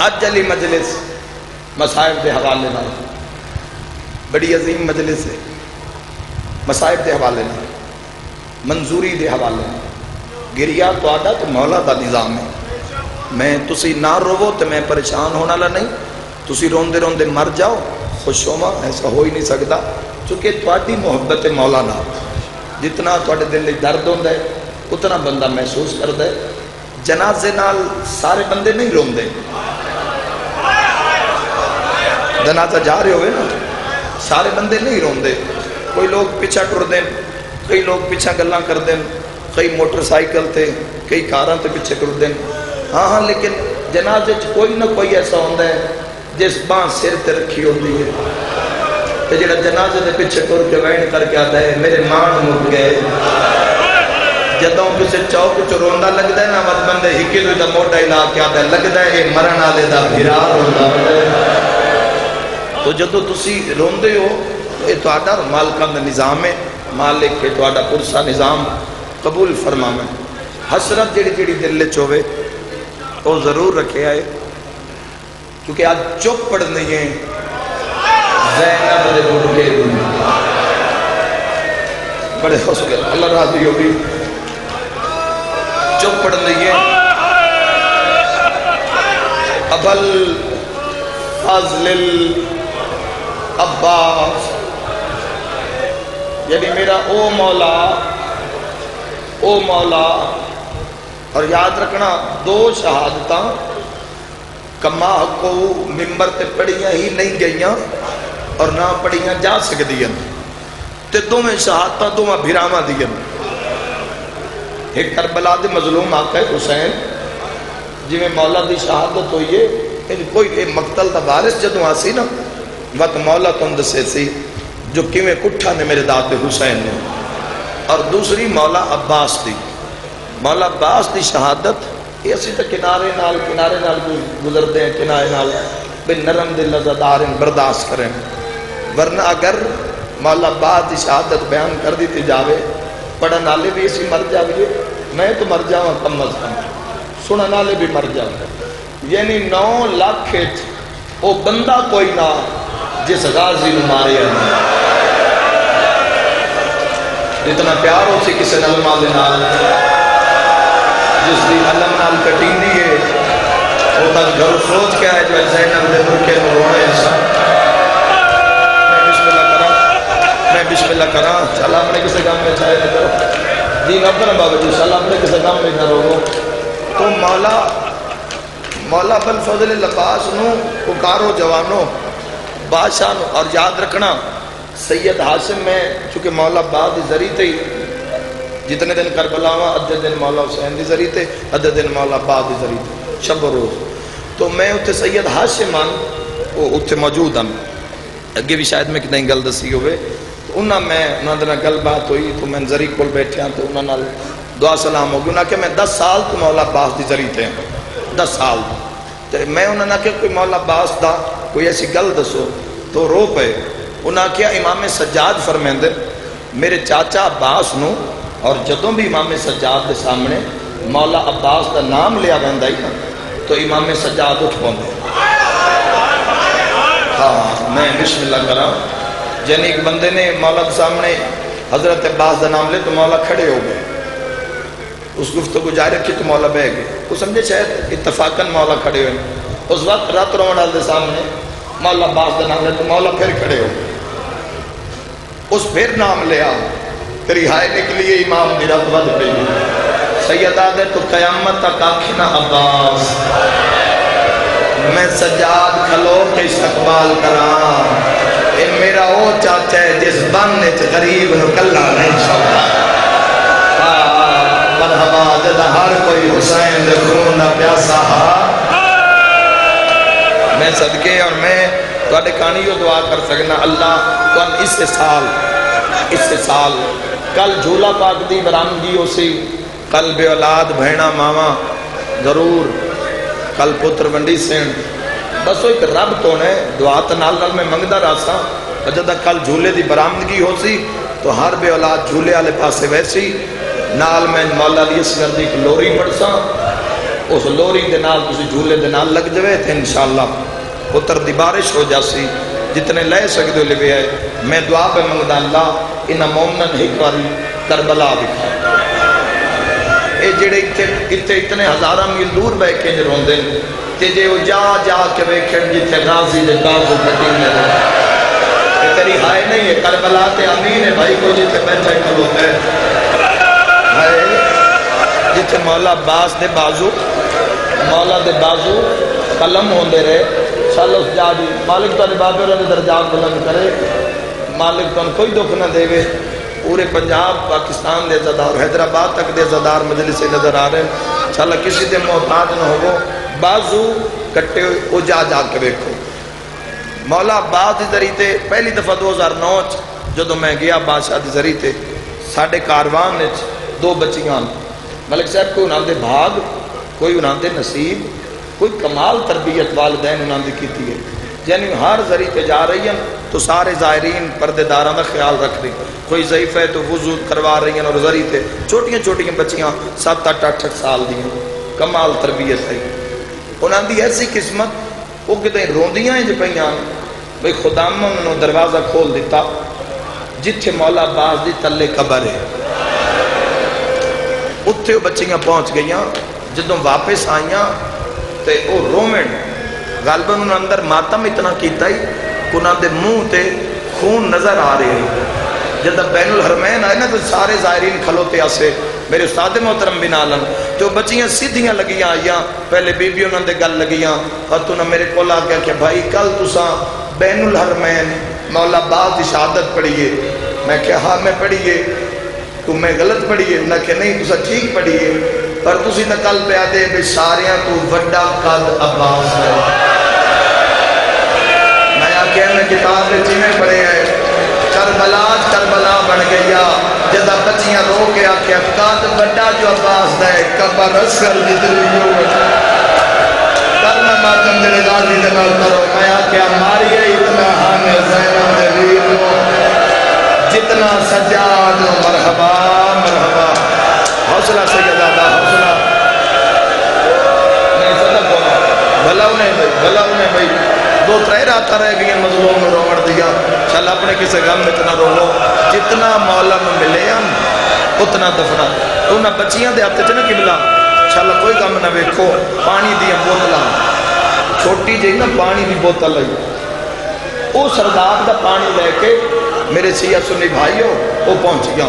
اج علی مجلس مصائب دے حوالے نال بڑی عظیم مجلس ہے، مصائب دے حوالے نال، منظوری دے حوالے نال۔ گریا تہاڈا تے مولا دا نظام ہے۔ میں تسی نہ روو تے میں پریشان ہونا لا نہیں، تسی روندے روندے مر جاؤ خوش ہوواں، ایسا ہو ہی نہیں سکتا، چونکہ تہاڈی محبت مولا نال جتنا تہاڈے دل وچ درد ہوندا ہے اتنا بندہ محسوس کردا ہے۔ جنازے نال سارے بندے نہیں روندے، جنازہ جا رہے ہوئے نا سارے بندے نہیں روندے، کوئی لوگ پیچھا ٹر دیں، کئی لوگ پیچھا گلاں کر دیں، کئی موٹر سائیکل تے کئی کاراں تے پیچھے ٹر دیں، ہاں لیکن جنازے چ کوئی نہ کوئی ایسا ہوندا ہے جس باں سر تے رکھی ہوندی ہے تے جڑا جنازے دے پیچھے ٹر کے وین کر کے آتا ہے میرے مان مک گئے۔ جدوں کسے چوک چ روندا لگدا ہے نا مت بندے ہکے دا موٹا لا کے آتا ہے لگدا ہے اے مرن والے دا بھرا روندا ہے۔ تو جدوں تسی روندے ہو اے تہاڈا مالکاں دا نظام ہے، مالک ہے تہاڈا پرسا نظام قبول فرماوے۔ حسرت جڑی جڑی دل وچ ہوے وہ ضرور رکھے آئے، کیونکہ آج چپ پڑھنی ہے زینب دے بڑھے بڑے حوصلے اللہ راضی ہوگی، چپ پڑھنی ہے ابل فضل العباس، یعنی میرا او مولا۔ اور یاد رکھنا دو شہادتاں کما کو ممبر تے پڑھیاں ہی نہیں گئیاں اور نہ پڑھیاں جا سکدیاں تے دوویں شہادتاں دوواں بھراواں دیاں۔ ایک کربلا دے مظلوم آقا حسین جی میں مولا دی شہادت ہوئی ہے، کوئی مقتل دا وارث جدوں آسی نا وقت مولا تم دسے سی جو کیویں کٹھا نے میرے داد حسین نے، اور دوسری مولا عباس دی، مولا عباس دی شہادت یہ اسی تو کنارے نال گزرتے ہیں، کنارے نال بے نرم دل لذدار برداشت کریں، ورنہ اگر مولا عباس دی شہادت بیان کر دیتی جاوے پڑھن والے بھی اسی مر جاوے، میں تو مر جاواں کم از کم، سنن والے بھی مر جاوے، یعنی 9 لاکھ وہ بندہ کوئی نہ جس غازی نو مارے ہیں، جتنا پیار ہو سی کسی نلما دے نال، جس دی علم نال کٹیندی ہے وہ تک گھر سوچ کے آئے جو زینب دے برکے میں رونے ایسا۔ میں بسم اللہ کرا چل اپنے کسی کام میں چاہے نہ کرو دین اپنا بابا جی چل اپنے کسی کام میں نہ رو۔ تو مولا بالفضل العباس نو پکارو جوانو بادشاہ نو، اور یاد رکھنا سید حاشم میں چونکہ مولا عباس دی ذریعے تھی جتنے دن کربلا ہوا ادھے دن مولا حسین دی ذریعے تھے ادھے دن مولا عباس دی ذریعے تھے شب و روز، تو میں اتنے سید حاشم وہ اتنے موجود ہوں، اگے بھی شاید میں کتنی گل دسی ہوئے، تو انہاں میں انہاں دن گل بات ہوئی تو میں ذریعے کول بیٹھے ہاں تو انہاں نال دعا سلام ہو گئی، انہاں کہ میں 10 سال تو مولا عباس دی ذریعے تھے 10 سال، تو میں انہاں نے کہ کوئی مولا عباس دا کوئی ایسی گل دسو تو رو پے، انہاں کیا امام سجاد فرمیندے میرے چاچا عباس نو، اور جدوں بھی امام سجاد دے سامنے مولا عباس دا نام لیا ویندا ہی نا تو امام سجاد اٹھ پوندے، ہاں میں بسم اللہ کراں، یعنی ایک بندے نے مولا کے سامنے حضرت عباس دا نام لے تو مولا کھڑے ہو گئے، اس گفتگو جاری رکھی تو مولا بہ گئے، وہ سمجھے شاید اتفاقاً مولا کھڑے ہوئے، اس وقت رات روان والے دے سامنے مولا عباس دا نام لے تو مولا پھر کھڑے ہو گئے، اس پھر نام لیا تیری ہائے نکلی امام دی رب ود پہ سیدہ دے تو قیامت تک آکھنا عباس میں سجاد کھلو کے استقبال کراں، اے میرا او چاچا ہے جس بننے چ غریب نو کلا نہیں چھوڑا، مرحبا جدا ہر کوئی حسین دے خون دا پیاسا ہا، میں صدقے اور میں تواڈے کہانی جو دعا کر سکنا اللہ تم اس سال کل جھولا پاک دی برامگی ہو سی، کل بے اولاد بہنا ماما ضرور، کل پتر ونڈی سین، بس وہ ایک رب تو نے دعا نال میں منگدا راسا، جدہ کل جھولے دی برامگی ہو سی تو ہر بے اولاد جھولے والے پاسے ویسی، نال میں مولا علی اصغر دی ایک لوری پڑھ سا، اس لوری دے نال تسی جھولے دے نال لگ جوے تے انشاءاللہ پتر دی بارش ہو جاسی جتنے لے سکتے ہو لے آئے میں دعا پہ منگدا اللہ انہاں مومنن ایک باری کربلا دکھا اے جڑے اتنے ہزاراں میل دور بہ کے روندے تے جے وہ جا جا کے ویکھن جتنے غازی دے کاغذ کٹی نے اے تیری ہائے نہیں ہے کربلا تے امین ہے بھائی کو جتنے بیٹھے کھلوتے ہائے جتنے مولا عباس دے بازو مولا دے بازو قلم ہوندے رہے چل اس جا دی مالک تو بابے اور درجات بلند کرے مالک تو کوئی دکھ نہ دے گے پورے پنجاب پاکستان دے زدار حیدرآباد تک دے زدار مجلس نظر آ رہے ہیں چل کسی دے محتاج نہ ہو بازو کٹے او جا جا کے بیکھو مولا عباس دی ذریعے تے پہلی دفعہ 2009 جدو میں گیا بادشاہ دی ذریعے تے ساڑھے کاروان نے دو بچیاں ملک صاحب کوئی انہاں دے بھاگ کوئی انہاں دے نصیب کوئی کمال تربیت والدین انہاں دی کیتی ہے یعنی ہر ذریعے پہ جا رہی ہیں تو سارے زائرین پردے داراں دا خیال رکھ رہی کوئی ضعیف ہے تو وضو کروا رہی ہیں اور ذریعے تے چھوٹیاں چھوٹیاں بچیاں 7-8 سال دی ہیں کمال تربیت ہے انہاں دی ایسی قسمت وہ کتے روندیاں ہیں جو پہیاں بھئی خدا میں انہوں دروازہ کھول دیتا جتھے مولا عباس دی تلے قبر ہے اتھے وہ بچیاں پہنچ گئیاں جدوں واپس آئیاں تے او رومن غالباً انہوں اندر ماتم اتنا کیتا ہی انہوں دے منہ تے خون نظر آ رہے ہیں جدہ بین الحرمین آئے نا تو سارے زائرین کھلوتے آسے میرے استاد محترم بن عالم تو بچیاں سیدھیاں لگیاں آئیاں پہلے بی بی انہوں دے گل لگیاں اور تو نے میرے کو آ گیا کہ بھائی کل تساں بین الحرمین مولا عباس دی شہادت پڑھیے میں کہا ہاں میں پڑھیے تو میں غلط پڑھیے نہ کہ نہیں تساں ٹھیک پڑھیے پر تسی نقل پہ آدے بے ساریاں تو وڈا قد عباس ہے میں آکے میں کتاب میں چیمیں پڑھے ہیں کربلا بن گیا جدہ بچیاں رو کے آکے قد وڈا جو عباس ہے قبر اصغر جتنی جو کرنا ماتم دل غازی دنال کرو میں آکے ہماری اتنا ہمیں زینب دے ویلو جتنا سجاد مرحبا مرحبا حوصلہ سیدادہ حوصلہ نہیں صدق بھلا انہیں بھئی 2-3 راتہ رہ گئی مظلوم میں روڑ دیا چل اپنے کسے غم میں اتنا رو جتنا مولا میں ملے ہم اتنا دفنا تو انہاں بچیاں دے آتے چنا قبلہ چل کوئی غم نہ ویکھو پانی دیا بوتلاں چھوٹی جی نا پانی دی بوتل لئی او سرداب دا پانی لے کے میرے سیاہ سنی بھائیوں وہ پہنچ گیا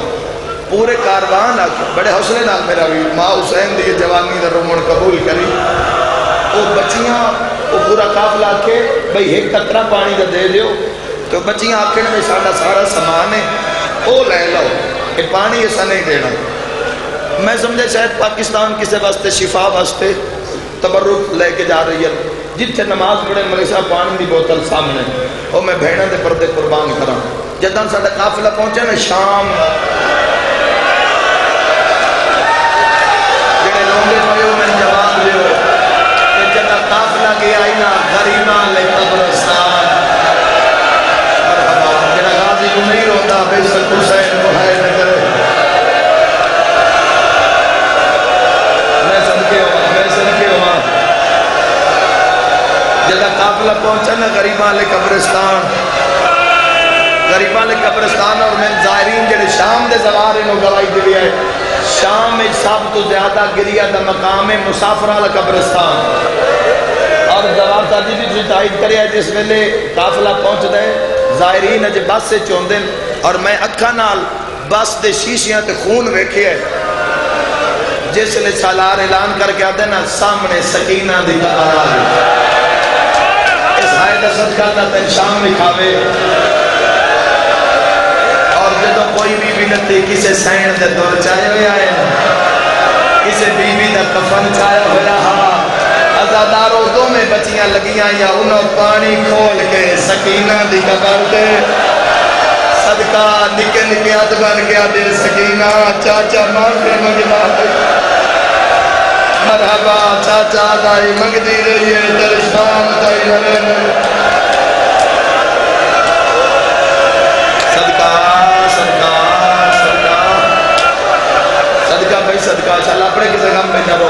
پورے کاروان بڑے حوصلے نال میرا بھی ماں حسین دی جوانی دا رومن قبول کری وہ بچیاں وہ پورا قافلہ کے بھئی ایک قطرہ پانی دا دے دیو تو بچیاں آکھیں میں ساڑھا سارا سامان ہے وہ لے لو کہ پانی ایسا نہیں دینا میں سمجھے شاید پاکستان کسے واسطے شفا واسطے تبرک لے کے جا رہی ہے جتنے نماز پڑھے ملیشہ پانی دی بوتل سامنے اور میں بھیڑا دے پردے قربان کرا جدان ساڑھا قافلہ پہنچے نا شام جنہیں لونگے پہیو میں جواب لیو کہ جدہ قافلہ گیا ہی نا غریبان لے قبرستان مرحبا جنہ غازی کو نہیں روتا بے سک حسین محائے نہ کرے میں صدقے ہوا جدہ قافلہ پہنچا نا غریبان لے قبرستان اور میں ظاہرین جڑے شام دے زوارے نو گواہی دی ہے شام میں سب تو زیادہ گریا دا مقام مسافرہ والا قبرستان اور زوار ساتھی بھی تائید کریا جس ویلے قافلہ پہنچ دے ظاہرین اج بس سے چوندے اور میں اکھا نال بس دے شیشیاں تے خون ویکھے ہے جس نے سالار اعلان کر کے آدھے نا سامنے سکینہ دی قبر آ گئی اس ہائے دا صدقہ دا تن شام میں کھاوے اور جدو کوئی بی بی نتی کسے سین دے دور چاہے ہوئے آئے کسے بی بی دا کفن چاہے ہوئے رہا ازاداروں دو میں بچیاں لگیاں یا انہوں پانی کھول کے سکینہ دی قبر دے صدقہ نکے نکے ہاتھ بن گیا دے سکینہ چاچا مان کے مجمع مرحبا چاچا دائی مگدی رہی ہے در شام دائی نرے صدقہ صدقہ بھائی صدقہ چل اپنے کسے غم میں نہ رو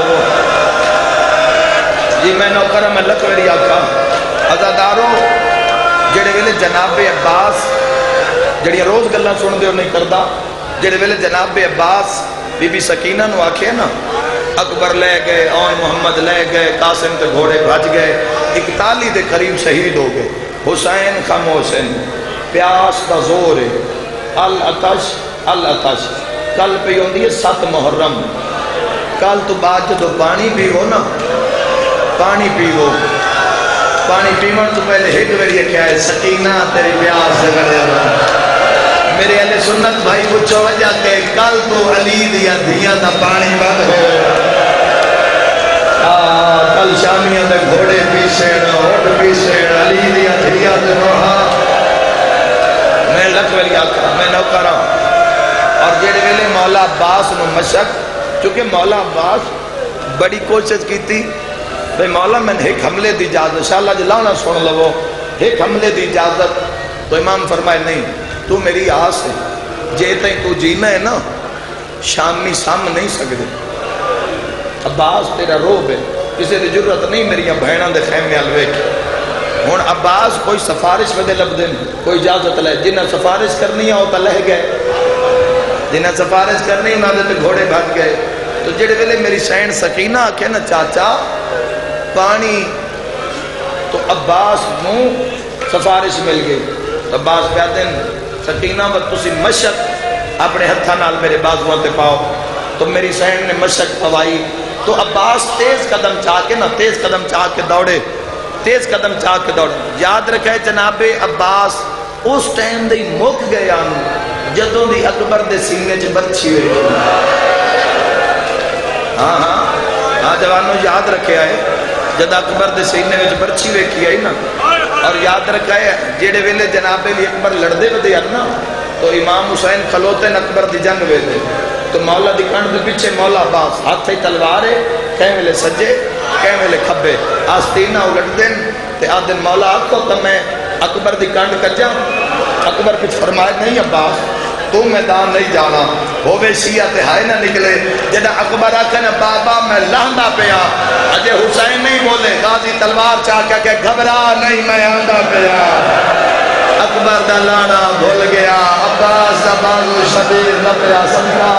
میں نوکر میں لکھ میری آقا عزادارو جڑے ویلے جناب عباس جڑی روز گلہ سن دے نہیں کردا جڑے ویلے جناب عباس بی بی سکینہ نو آکھے نا اکبر لے گئے اور محمد لے گئے قاسم کے گھوڑے بھج گئے 41 دے قریب شہید ہو گئے حسین خاموش ہیں پیاس کا زور ہے العطش العطش کل پہ ہوندی ہے 7 محرم کل تو بعد جو پانی پیو نا پانی پیو پانی پیون تو پہلے ایک بڑی کیا ہے سکینہ تیری پیاس سے کرے میرے اہل سنت بھائی پوچھو وجہ کہ کل تو علی دیا دھیاں دا پانی بند ہو کل شامیاں دے گھوڑے پیسین ہوٹ پیسین علی دیا دھیاں دے روحا میں لکھ ویلی آقا میں نوکر ہوں اور جیڑے ویلے مولا عباس نو مشک چونکہ مولا عباس بڑی کوشش کی تھی بھئی مولا میں نے ایک حملے دی اجازت انشاءاللہ جلانا سن لو ایک حملے دی اجازت تو امام فرمائے نہیں تو میری آس ہے جے تائیں تو جینا ہے نا شامی سام نہیں سکتے عباس تیرا روب ہے کسی دی جرت نہیں میری بہناں دے خیمے الوے کی ہون عباس کوئی سفارش ودے لب دیں کوئی اجازت لے جنہیں سفارش کرنی ہے ہوتا لہ گئے جنہیں سفارش کرنی انہوں نے گھوڑے بھگ گئے تو جڑے ویلے میری سین سکینہ آکھے نا چاچا پانی تو عباس نو سفارش مل گئی عباس کہتے ہیں سکینہ وقت تسی مشک اپنے ہتھا نال میرے بازوان تے پاؤ تو میری سین نے مشک پوائی تو عباس تیز قدم چاہ کے نا تیز قدم چاہ کے دوڑے تیز قدم چاہ کے دوڑے یاد رکھے جناب عباس اس ٹائم دی مک گیا جدوں دی اکبر دے سینے چ برچھی ہوئی ہاں جوانوں یاد رکھے آئے جد اکبر دے سینے وچ برچھی ویکھی آئی نا اور یاد رکھا ہے جیڑے ویلے جناب علی اکبر لڑدے ودے نا تو امام حسین کھلوتے ن اکبر دی جنگ ویدے تو مولا دی کنڈ دے پیچھے مولا عباس ہاتھ ہی تلوار ہے کہیں ویلے سجے کہیں ویلے کھبے آستینہ اگڑ دیں تے آدھن مولا آکھو تو میں اکبر دی کنڈ کجا اکبر کچھ فرمائے نہیں عباس تو میدان نہیں جانا ہووے شیعہ تے ہائے نہ نکلے جدہ اکبر آکھے نا بابا میں لہندا پیا اجے حسین نہیں بولے غازی تلوار چاہ کہ گھبرا نہیں میں آندا پیا اکبر دا لانا بھول گیا عباس دا بازو شبیر نہ پیا سمجھا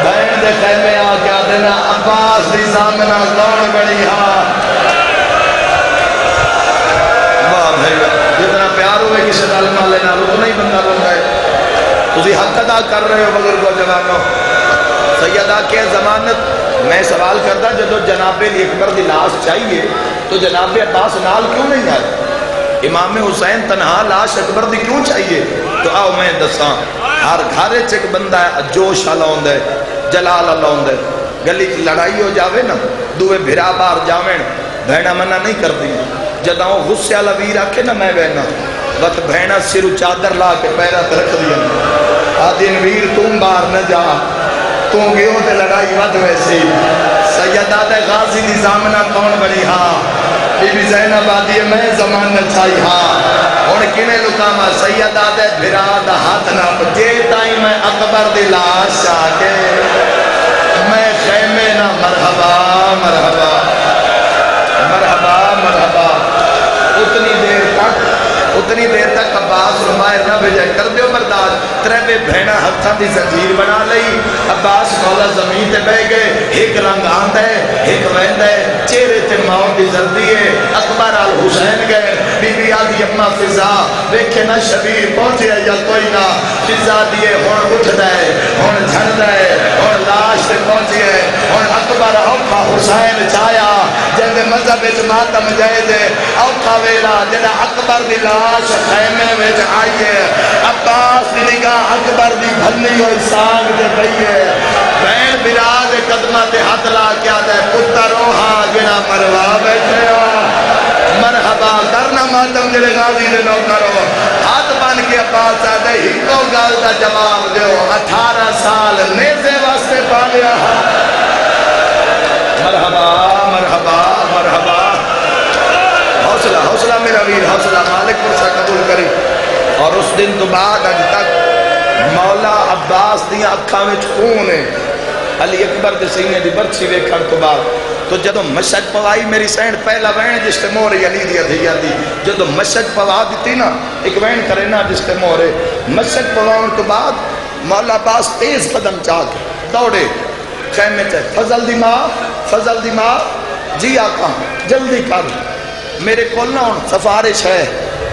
بہن دے خیمے آ کیا دینا عباس دی زامنہ کون بڑی ہاں واہ بھائی جتنا پیار ہوئے کسی ظالمہ لینا اتنا ہی بندہ بندہ ہے تسی حق ادا کر رہے ہو بزرگ و جوانوں سیدہ کے ضمانت میں سوال کرتا جدو جناب علی اکبر دی لاش چاہیے تو جناب عباس نال کیوں نہیں آئے امام حسین تنہا لاش اکبر دی کیوں چاہیے تو آؤ میں دساں ہر گھارے چک بندہ ہے جوش آلاؤند ہے جلال آلاؤند ہے گلی لڑائی ہو جاوے نا دوے بھرا بار جاویں بہنہ منع نہیں کر دی جداؤں غصے والا ویر آکھے نا میں بہنا وقت بہنہ سرو چادر لا کے پیرات رکھ دیا آدین ویر تم بار نہ جا تم گیوں تے لڑائی ود ویسی سیدہ دے غازی دی زامنہ کون بڑی ہاں بی بی زینب آدھی میں زمان نہ چھائی ہاں اور کنے لکاما سیدہ دے بھرا دا ہاتھ نہ جے تائیں میں اکبر دی لاش آکے میں خیمے نہ مرحبا مرحبا مرحبا مرحبا اتنی دیر تک عباس رمائر نہ بھیجے کر دیو برداشت ترے بہنہ ہتھاں دی زنجیر بنا لئی عباس مولا زمین تے بہ گئے ایک رنگ آند ہے ایک ویند ہے چہرے تے موت دی زردی ہے اکبر آل حسین گئے بی بی آدھی اما فضا ویکھے نہ شبیر پہنچے یا کوئی نہ فضا دیئے ہون اٹھ دائے ہون جھڑ دائے ہون لاش تے پہنچے ہون اکبر اوکھا حسین چایا جن دے مذہب اچ ماتم جائے دے اوکھا ویلا جنہ اکبر دی لاش خیمے وچ آئیے عباس دی نگاہ اکبر دی بھلی ہوئی سانگ دے بھئیے بین براد قدمہ تے حد لا کیا دے پتر روحا جنہ مروا بیٹھے ہو مرحبا کرنا ماتم جلے غازی دے نو کرو ہاتھ بان کے عباس آدھے ہی کو گال دا جواب دیو 18 سال نیزے واسطے پالیا مرحبا مرحبا مرحبا حوصلہ حوصلہ میرا ویر حوصلہ مالک پرسا قبول کری اور اس دن تو بعد اج تک مولا عباس دیاں اکھاں وچ خون ہے علی اکبر دے سینے دی برچھی ویکھن تو بعد تو جدو مشک پوائی میری سینڈ پہلا وین جس تے مورے علی دی تھی جاتی جدو مشک پوا دیتی نا ایک وین کرے نا جس تے مورے مشک پواؤں تو بعد مولا عباس تیز قدم چاک دوڑے خیمے تے فضل دی ماں جی آقا جلدی کر میرے کول نہ سفارش ہے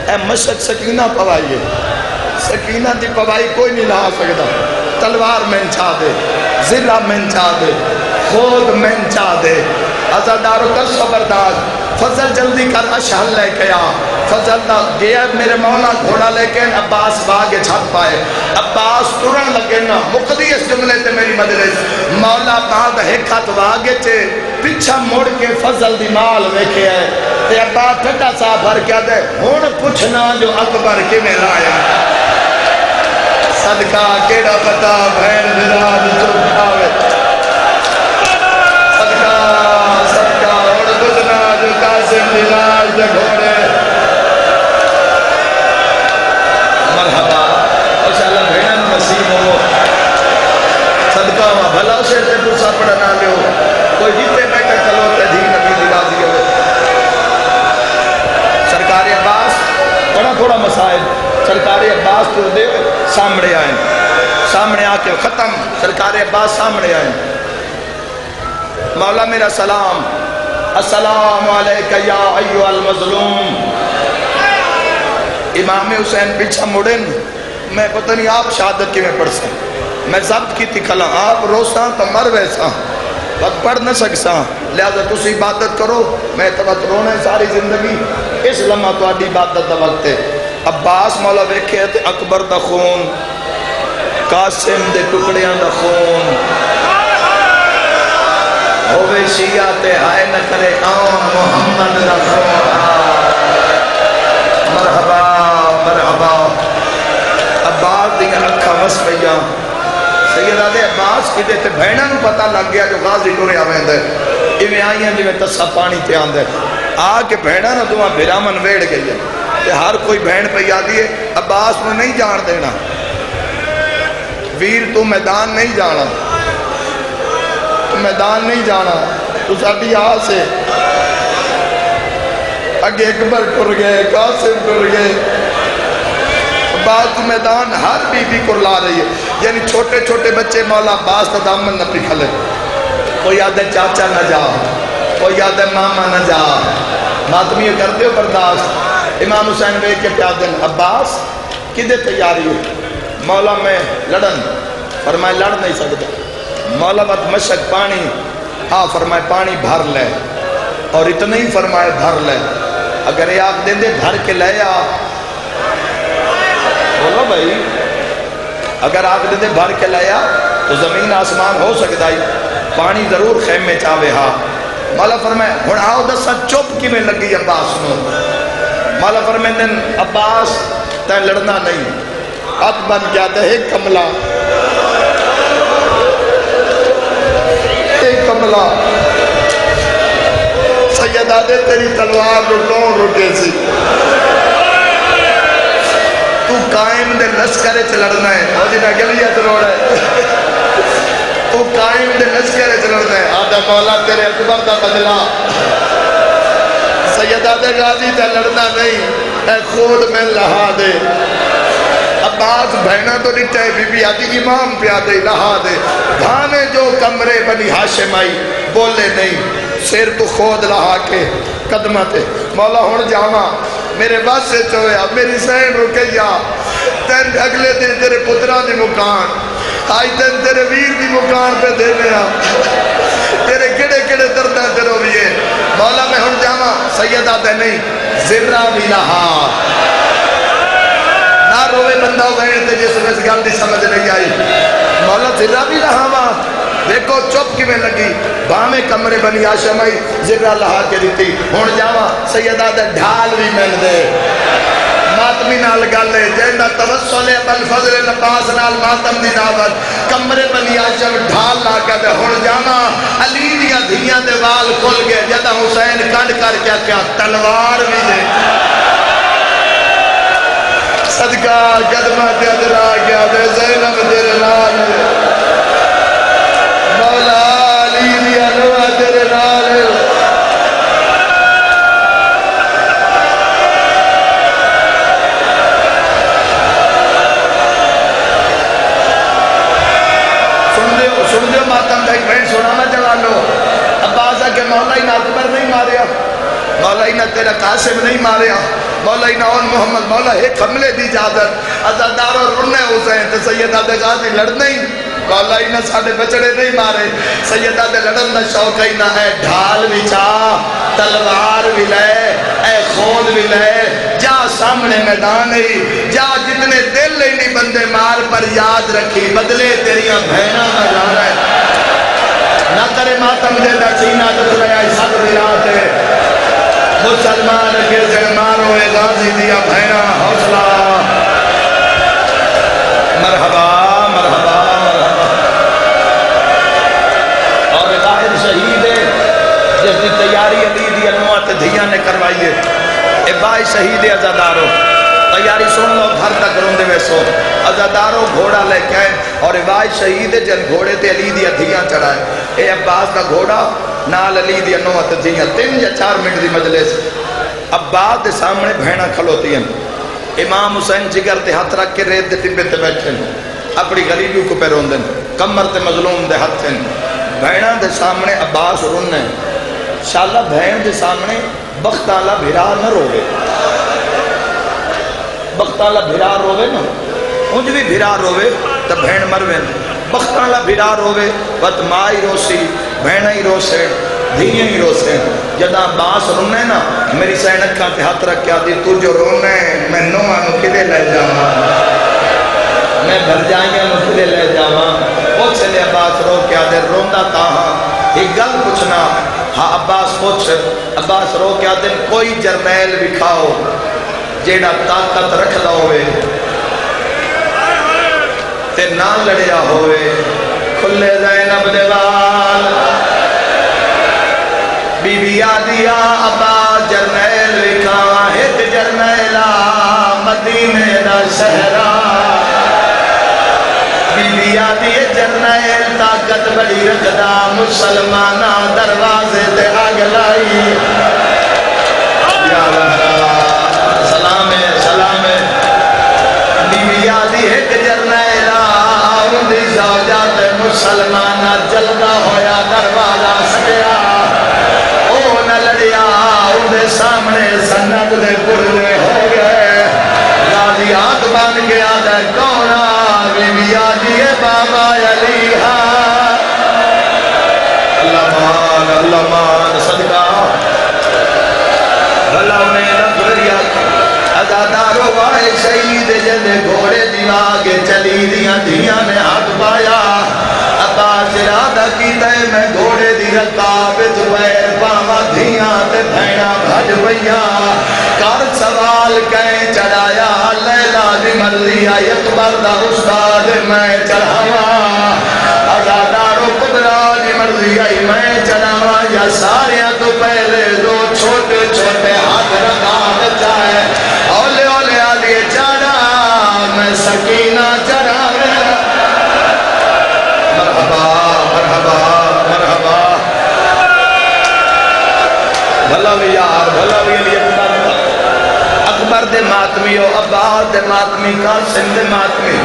اے مشک سکینہ پوائیے سکینہ دی پوائی کوئی نہیں لا سکتا تلوار میں چاہ دے زرہ میں چاہ دے خود میں چاہ دے عزادارو کر صبردار فضل جلدی کر اشہل لے کے آ فضل دا گیا میرے مولا گھوڑا لے کے عباس باغے چھت پائے عباس ترن لگے نا مقدی اس جملے تے میری مجلس مولا باغ ایک ہاتھ واگے چھے پیچھا مڑ کے فضل دی مال ویکھے ہے تے عباس ٹھٹا سا بھر کیا دے ہون پوچھنا جو اکبر کے میں لایا صدقہ کیڑا پتا بھین براد چوک آوے صدقہ اور پوچھنا جو قاسم دی لاش دے گھوڑے مرحبا انشاءاللہ بھینن نصیب ہو صدقہ ہوا بھلا سے تے دوسرا پڑھنا لے ہو کوئی جیتے بیٹھے کلو تے دھی نبی دی راضی ہوئے سرکار عباس تھوڑا مسائل سرکار عباس تو دے سامنے آئیں آ کے ختم سرکار عباس سامنے آئیں مولا میرا سلام السلام علیکہ یا ایوہ المظلوم امام حسین پیچھا مڑن میں پتہ نہیں آپ شہادت کی میں پڑھ سا میں ضبط کی تھی کھلا آپ روساں تو مر ویسا بس پڑھ نہ سکسا لہذا تسی عبادت کرو میں تبت رونے ساری زندگی اس لمحہ تو آڈی عبادت دا وقت ہے عباس مولا ویکھے تے اکبر دا خون قاسم دے ٹکڑیاں دا خون ہوئے شیعہ تے ہائے نہ کرے آم محمد دا خون مرحبا مرحبا عباس دیگر اکھا مس پہیا سیدہ دے عباس کی دیتے بھینہ نو پتہ لگ گیا جو غازی ٹورے آویں دے ایویں آئیاں جو میں تسا پانی تے آن دے آکے بھینہ نو تمہاں بھرامن ویڑ گئی ہے کہ ہر کوئی بہن پہ یادی ہے عباس میں نہیں جان دینا ویر تو میدان نہیں جانا تو میدان نہیں جانا تو ساڑھی آس ہے اگے اکبر کر گئے قاسم کر گئے عباس تو میدان ہر بی بی کو لا رہی ہے یعنی چھوٹے چھوٹے بچے مولا عباس تا دامن نہ پکھلے کوئی یاد ہے چاچا نہ جا کوئی یاد ہے ماما نہ جا ماتمی کرتے ہو برداشت امام حسین بے کے پیادن عباس کدے تیاری ہو مولا میں لڑن فرمائے لڑ نہیں سکتا مولا بات مشک پانی ہاں فرمائے پانی بھر لے اور اتنا ہی فرمائے بھر لے اگر یہ آپ دے دے بھر کے لے آ بولو بھائی اگر آپ دے دے بھر کے لے آ تو زمین آسمان ہو سکتا ہی پانی ضرور خیمے چاہوے ہاں مولا فرمائے ہن آؤ دسا چپ کی میں لگی عباس نو مولا فرمائے دن عباس تین لڑنا نہیں اب بن گیا دے کملا ایک کملا سیدہ دے تیری تلوار کون رکے سی تو قائم دے لشکرے چھ لڑنا ہے اور جنہ گلیت روڑ ہے تو قائم دے لشکرے چھ لڑنا ہے آدھا مولا تیرے اکبر دا بدلا سیدہ دے غازی تے لڑنا نہیں اے خود میں لہا دے عباس بہنہ تو نٹھے بی بی آتی امام پیادے لہا دے بھانے جو کمرے بنی ہاشم آئی بولے نہیں سیر تو خود لہا کے قدمتے مولا ہون جاما میرے بس سے چویا میری سین رکیا تین اگلے دن تیرے پترہ دی مکان آئی تین تیرے ویر دی مکان پہ دے لیا تیرے کڑے کڑے دردہ تیرو بھی ہے مولا میں ہون جاما سیدہ دے نہیں ذرہ بھی لہا نہ روے بندہ ہوئے تھے جس میں اس گل دی سمجھ نہیں آئی مولا ذرہ بھی لہا ماں دیکھو چپ کی میں لگی بامے کمرے بنی آشم آئی ذرہ لہا کے دیتی ہون جاوا سیدہ دے ڈھال بھی مل دے ماتمی نال گالے جیندہ توسل بل فضل نباس نال ماتم دی دعوت کمرے بنی آشم ڈھال لا کے دے ہون جاوا علی دیا دھیاں دے وال کھل گئے جدہ حسین کانڈ کر کیا تلوار بھی دے صدقہ قدمہ تے ادرا گیا دے زینب تیرے لال مولا علی دیا نوہ تیرے لال تیرا قاسم نہیں ماریا مولا انعام محمد مولا ایک حملے دی اجازت عزادارو رنے حسین تے سیدہ دے غازی لڑنے ہی مولا انہاں ساڑھے بچڑے نہیں مارے سیدہ دے لڑن دا شوق ہی نہ ہے ڈھال بھی چاہ تلوار بھی لے اے خود بھی لے جا سامنے میدان ہی جا جتنے دل ہی نہیں بندے مار پر یاد رکھی بدلے تیریاں بہنہ نہ جا رہے نہ کرے ماتم دے دا سینہ دکھلے آئی سب دلات ہے مسلمان کے زمانوں میں غازی دیا بہنہ حوصلہ مرحبا مرحبا مرحبا اور ظاہر شہید ہے جس کی تیاری علی دی انوات دھیاں نے کروائیے اے بائی شہید عزادارو تیاری سن لو گھر تک روندے ویسو عزادارو گھوڑا لے کے آئے اور بائی شہید ہے جن گھوڑے تے علی دی دھیاں چڑھائے اے عباس کا گھوڑا نال علی دی انوات دھیاں 3 یا 4 منٹ دی مجلس عباس دے سامنے بہنہ کھلوتی ہیں امام حسین جگر تے ہاتھ رکھ کے ریت دے ٹبے تے بیٹھے اپنی غریبیوں کو پہ روندن کمر تے مظلوم دے ہاتھ ہیں بہنہ دے سامنے عباس رونے شاءاللہ بہن دے سامنے بختالہ بھرا نہ روے بختالہ بھرا روے نا انج بھی بھرا روے تا بہن مروے بختالہ بھرا روے وقت مائی روسی بہنہ ہی روسے دھیاں ہی روسے جدہ عباس رونے نا میری سینکھاں تے ہاتھ رکھ کے آدھی تو جو رونے میں نوانو کدے لے جاواں میں بھر جائیاں نو کدے لے جاواں وہ چلے عباس رو کے آدھے روندہ تاہاں ایک گل پوچھنا ہاں عباس پوچھ عباس رو کے آدھے کوئی جرنیل بکھاؤ جیڑا طاقت رکھ دا ہوئے تے نہ لڑیا ہوئے کھلے زینب دیوال بی بی آدیا ابا جرنیل وکھاوا ایک جرنیلا مدینے دا شہرا بی بی آدی جرنیل طاقت بڑی رکھدا مسلمانہ دروازے تے آگ لائی یا سلام سلام بی بی آدی ایک جرنیلا اندی زوجات مسلمانہ جلدہ ہویا دروازہ سکیا سامنے سند دے پردے ہو گئے غازی آنکھ بن گیا دے کونا بی بی آجی بابا علی اللہ مان صدقہ بھلا انہیں نظریا عزادارو وائے شہید جن گھوڑے دیواغے چلی دیاں دیاں نے ہاتھ پایا عباس ارادہ کیتا ہے میں گھوڑے دی رکابت ویر پاما دھیاں تے بھینا بھج بھیا کار سوال کہیں چڑھایا لیلہ دی مرضی اکبر دا استاد میں چڑھاوا عزادارو قدرہ دی مرضی میں چڑھاوا یا ساریاں تو پہلے دو چھوٹے چھوٹے ہاتھ رکابت چاہے اولے اولے آدھے چڑھا میں سکینہ چڑھا مرحبا مرحبا مرحبا بھلا بھی یار بھلا بھی علی اکبر دے ماتمی ہو عباس دے ماتمی قاسم دے ماتمی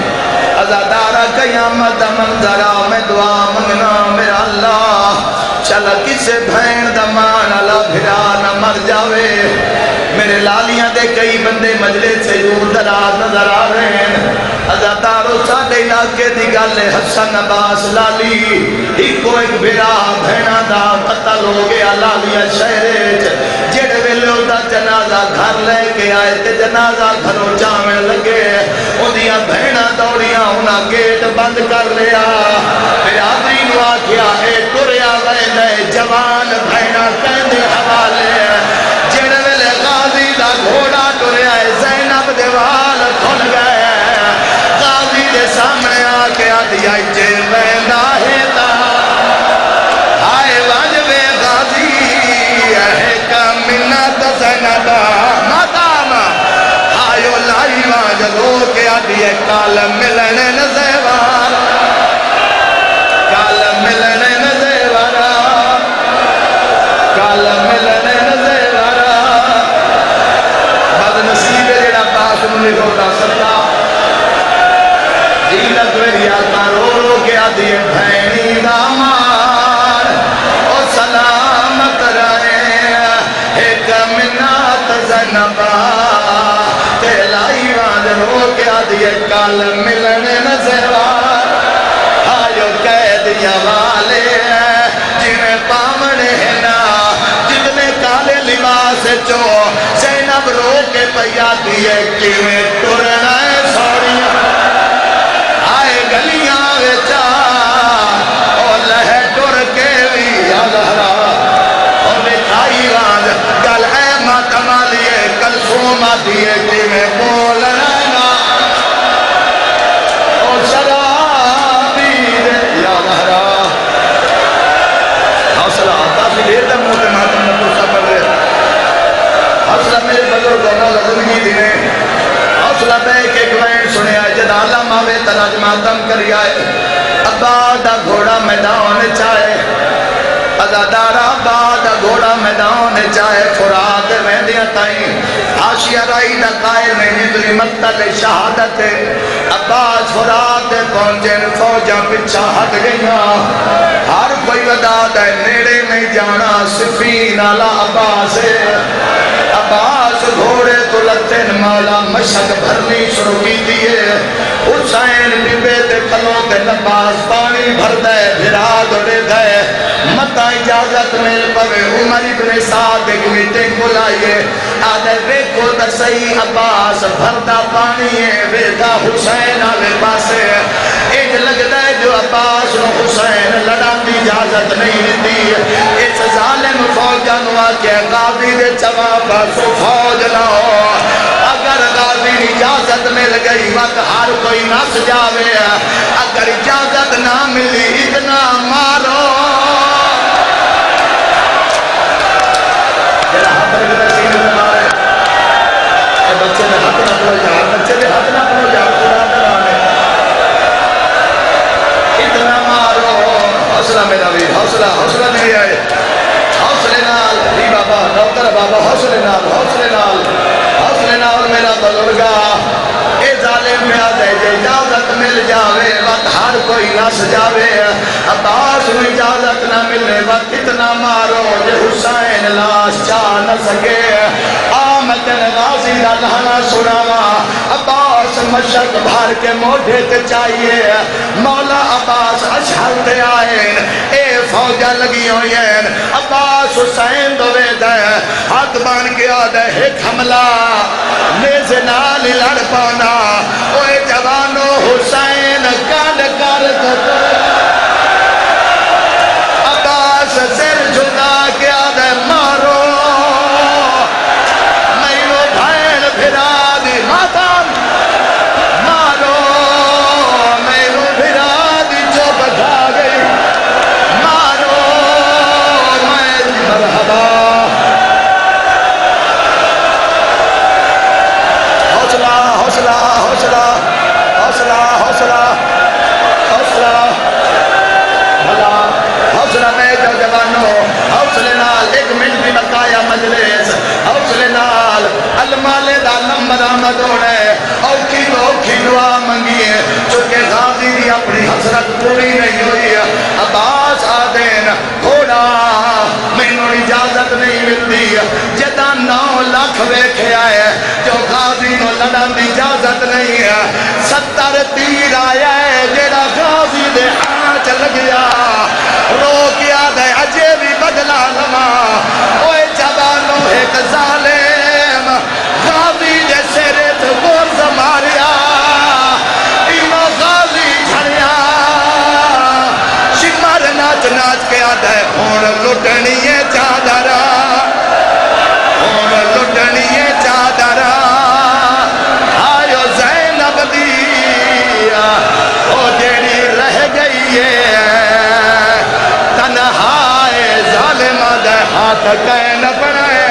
عزادارہ قیامت منظرہ میں دعا منگنا میرا اللہ چلا کسے بھین دمان اللہ بھرا نہ مر جاوے میرے لالیاں دے کئی بندے مجلس سے دور دراز نظر آ رہے ہیں عزادارو ساڑھے علاقے دی گالے حسن عباس لالی ایک کو ایک بھرا بھینا دا قتل ہو گیا لالیاں شہرے جڑے ویلے دا جنازہ گھر لے کے آئے تے جنازہ گھروں جامع لگے اندیاں بھینا دوڑیاں ہونا گیٹ بند کر لیا برادری نو آکھیا اے ٹریا ویلے جوان بھینا کہندے حوالے جڑے ویلے غازی دا گھوڑا ٹریا ہے زینب دیوال کھل گئے غازی دے سامنے آکے آدھیا جے ویندہ ہے تا آئے واجب غازی ہے کا منت زینب مدام آئیو لائی واجلو کے آدھیا کال ملنے نزیوار کال ملنے نزیوار کال ملنے نزیوار بد نصیب جڑا پاس منی روٹا سکتا جیلت میری آتا رو رو کے آدھی بھینی دامان او سلامت رہے ایک منہ زینب تے لائی وان رو کے آدھیے کال ملنے نزیوار آئیو قیدیاں والے جنہیں پامنے ہیں نا جتنے کالے لباس چو زینب رو کے پیا دیے کیویں ٹرنا ہے سوڑیاں آئے گلیاں وچا اور لہے ٹر کے بھی یادہرا اور دکھائی واند گل ہے ماتما لیے کلثوم دیے کیویں بولنا نا اور شرابی دے یادہرا حوصلہ کافی دیر تک موتے ماتم نے پوچھا پڑھ رہے حوصلہ میرے بزرگوں نے لزمگی دینے حوصلہ بے کے گوین سنے آئے جد عالم آوے تلاج ماتم کری آئے ابا دا گھوڑا میدان چاہے ازادارا ابا دا گھوڑا میدان چاہے فرات مہدیاں تائیں حاشیہ رائی دا قائل میں ندری مقتل شہادت عباس فرات پہنچے فوجہ پچھا ہٹ گئیاں ہر کوئی ودا دے نیڑے میں جانا صفین علا عباس عباس گھوڑے تو لتن مولا مشک بھرنی شروع کی دیئے حسین بے تے کلوں تے نباس پانی بھر دے بھرا دوڑے دے متا اجازت مل پوے عمر ابن سعد ایک میٹنگ بلائیے آدھے ویکو در صحیح عباس بھردا پانی ہے ویدہ حسین آلے پاسے ایک لگ دے جو عباس نو حسین لڑا دی اجازت نہیں دی اس ظالم فوجہ نوا کے غازی دے جواب سو فوج لاؤ اگر غازی اجازت مل گئی وقت ہر کوئی نس جاوے اگر اجازت نہ ملی اتنا مارو بچے نے ہاتھ نہ پڑو یار بچے نے ہاتھ نہ پڑو یار خدا کرانے اتنا مارو حوصلہ میرا بھی حوصلہ نہیں آئے حوصلے نال بھی بابا ڈاکٹر بابا حوصلے نال میرا بزرگا اے ظالم میں آ جائے جے اجازت مل جاوے وقت ہر کوئی نس جاوے عباس میں اجازت نہ ملنے وقت اتنا مارو جے حسین لاش چاہ نہ سکے آمد غازی دا لہنا سناوا عباس مشک بھار کے موڑے تے چاہیے مولا عباس اشہر تے آئین اے فوجہ لگی ہوئین عباس حسین دوے دے ہاتھ بان کے آدھے ایک حملہ نیزے نالی لڑ پانا اوے جوانو حسین کان کر عباس سر جھکا کے آدھے مارو میرو بھین بھرا دی ماتم مارو میرو بھرا دی جو بجھا گئی مارو میں مرحبا حوصلہ میں جو جوانو حوصلے نال ایک منٹ بھی بقایا مجلس حوصلے نال المالے دا نمبر آمد ہونے اوکھی دعا منگیے چونکہ غازی دی اپنی حسرت پوری نہیں ہوئی عباس آدین گھوڑا مینوں اجازت نہیں ملتی جدا 9 لاکھ ویکھے آئے جو غازی نو لڑن دی اجازت نہیں ہے 70 تیر آیا ہے جیڑا غازی دے ہاتھ لگ گیا رو کیا دے اجے بھی بدلا لما اوے جوانو ایک ظالم غازی دے سرے تو گورز ماریا ایمو غازی جھڑیا شمار ناچ ناچ کے آدھے ہون لٹنیے چادرہ ہون لٹنیے چادرہ آئیو زینب دیا او جیڑی رہ گئی ہے تنہائے ظالمہ دے ہاتھ کین بنائے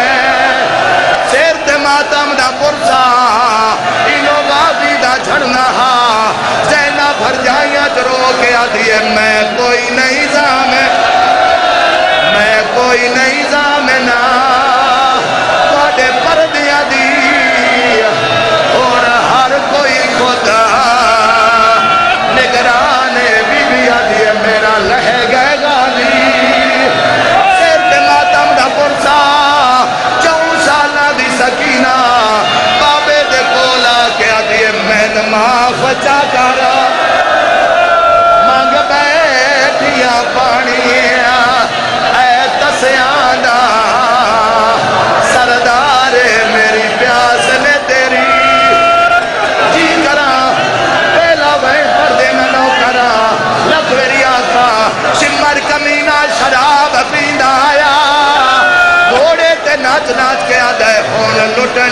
سیر تے ماتم دا پرسا انو غازی دا جھڑنا زینب بھر جائیاں چرو کے آدھی ہے میں کوئی نہیں زامنا توڑے پردیاں دی اور ہر کوئی خدا نگران بی بی آدھی ہے میرا لہے گئے غازی سیر تے ماتم دا پرسا 4 سالہ دی سکی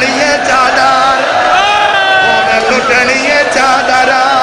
لٹنی ہے چادر، لٹنی ہے چادر